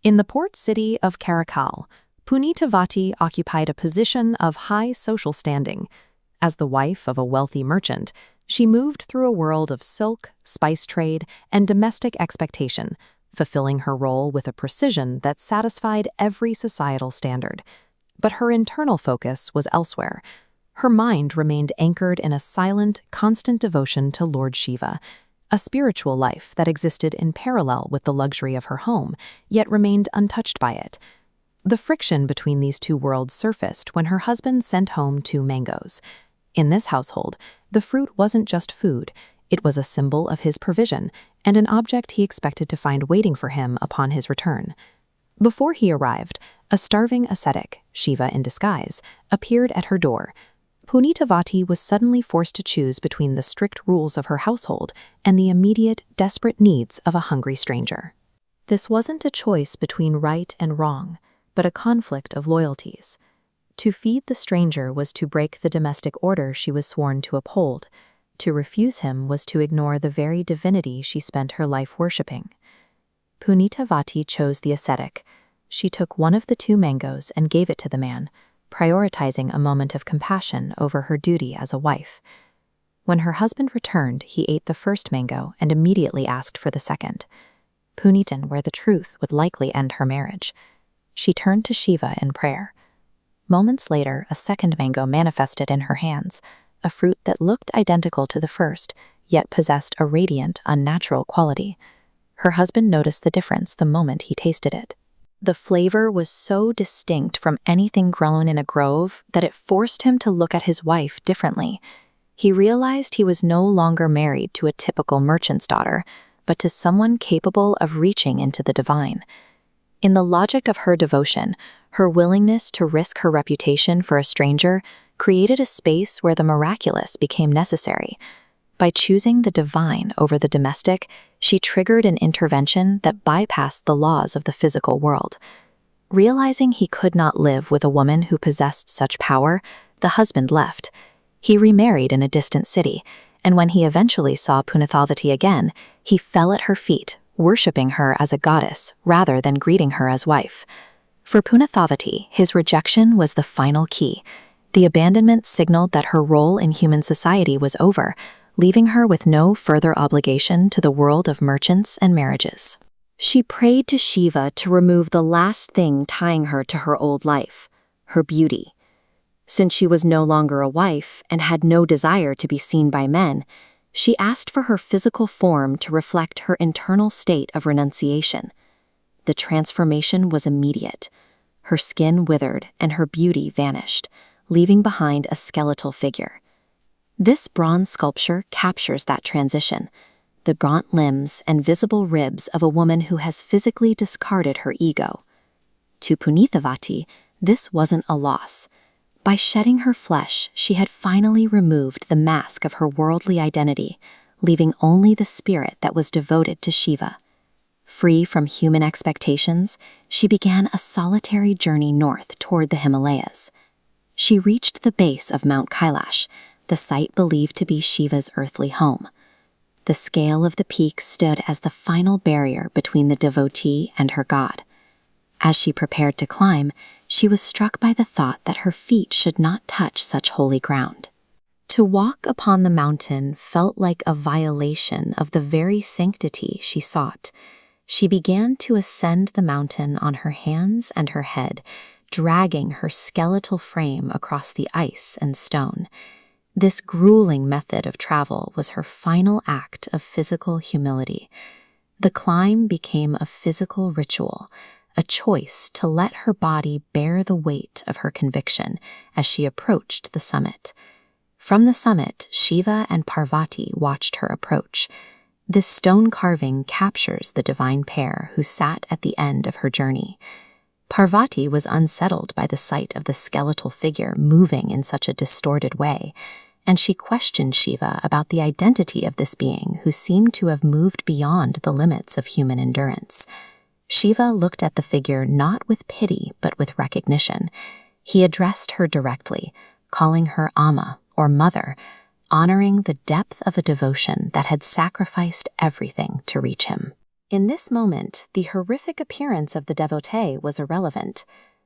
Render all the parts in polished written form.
In the port city of Karaikkal, Devotee occupied a position of high social standing. As the wife of a wealthy merchant, she moved through a world of silk, spice trade, and domestic expectation, fulfilling her role with a precision that satisfied every societal standard. But her internal focus was elsewhere. Her mind remained anchored in a silent, constant devotion to Lord Shiva, a spiritual life that existed in parallel with the luxury of her home, yet remained untouched by it. The friction between these two worlds surfaced when her husband sent home 2 mangoes. In this household, the fruit wasn't just food, it was a symbol of his provision and an object he expected to find waiting for him upon his return. Before he arrived, a starving ascetic, Shiva in disguise, appeared at her door. Devotee was suddenly forced to choose between the strict rules of her household and the immediate, desperate needs of a hungry stranger. This wasn't a choice between right and wrong, but a conflict of loyalties. To feed the stranger was to break the domestic order she was sworn to uphold. To refuse him was to ignore the very divinity she spent her life worshipping. Devotee chose the ascetic. She took one of the 2 mangoes and gave it to the man, prioritizing a moment of compassion over her duty as a wife. When her husband returned, he ate the first mango and immediately asked for the second. Where the truth would likely end her marriage. She turned to Shiva in prayer. Moments later, a second mango manifested in her hands, a fruit that looked identical to the first, yet possessed a radiant, unnatural quality. Her husband noticed the difference the moment he tasted it. The flavor was so distinct from anything grown in a grove that it forced him to look at his wife differently. He realized he was no longer married to a typical merchant's daughter, but to someone capable of reaching into the divine. In the logic of her devotion, her willingness to risk her reputation for a stranger created a space where the miraculous became necessary. By choosing the divine over the domestic, she triggered an intervention that bypassed the laws of the physical world. Realizing he could not live with a woman who possessed such power, the husband left. He remarried in a distant city, and when he eventually saw Devotee again, he fell at her feet, worshipping her as a goddess rather than greeting her as wife. For Devotee, his rejection was the final key. The abandonment signaled that her role in human society was over, leaving her with no further obligation to the world of merchants and marriages. She prayed to Shiva to remove the last thing tying her to her old life, her beauty. Since she was no longer a wife and had no desire to be seen by men, she asked for her physical form to reflect her internal state of renunciation. The transformation was immediate. Her skin withered and her beauty vanished, leaving behind a skeletal figure. This bronze sculpture captures that transition, the gaunt limbs and visible ribs of a woman who has physically discarded her ego. To Devotee, this wasn't a loss. By shedding her flesh, she had finally removed the mask of her worldly identity, leaving only the spirit that was devoted to Shiva. Free from human expectations, she began a solitary journey north toward the Himalayas. She reached the base of Mount Kailash, the site believed to be Shiva's earthly home. The scale of the peak stood as the final barrier between the devotee and her god. As she prepared to climb, she was struck by the thought that her feet should not touch such holy ground. To walk upon the mountain felt like a violation of the very sanctity she sought. She began to ascend the mountain on her hands and her head, dragging her skeletal frame across the ice and stone. This grueling method of travel was her final act of physical humility. The climb became a physical ritual, a choice to let her body bear the weight of her conviction as she approached the summit. From the summit, Shiva and Parvati watched her approach. This stone carving captures the divine pair who sat at the end of her journey. Parvati was unsettled by the sight of the skeletal figure moving in such a distorted way, and she questioned Shiva about the identity of this being who seemed to have moved beyond the limits of human endurance. Shiva looked at the figure not with pity but with recognition. He addressed her directly, calling her Amma, or mother, honoring the depth of a devotion that had sacrificed everything to reach him. In this moment, the horrific appearance of the devotee was irrelevant.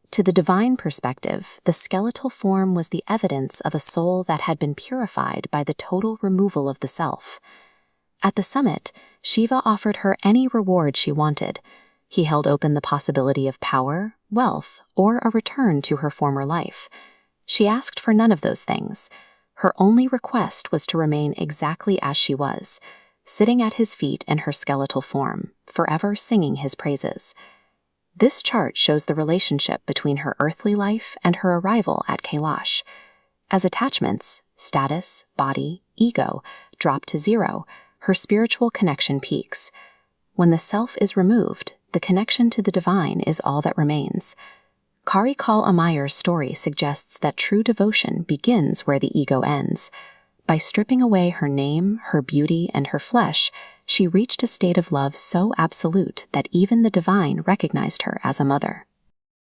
To the divine perspective, the skeletal form was the evidence of a soul that had been purified by the total removal of the self. At the summit, Shiva offered her any reward she wanted. He held open the possibility of power, wealth, or a return to her former life. She asked for none of those things. Her only request was to remain exactly as she was, sitting at his feet in her skeletal form, forever singing his praises. This chart shows the relationship between her earthly life and her arrival at Kailash. As attachments, status, body, ego, drop to zero, her spiritual connection peaks. When the self is removed, the connection to the divine is all that remains. Karaikkal Ammaiyar's story suggests that true devotion begins where the ego ends. By stripping away her name, her beauty, and her flesh, she reached a state of love so absolute that even the divine recognized her as a mother.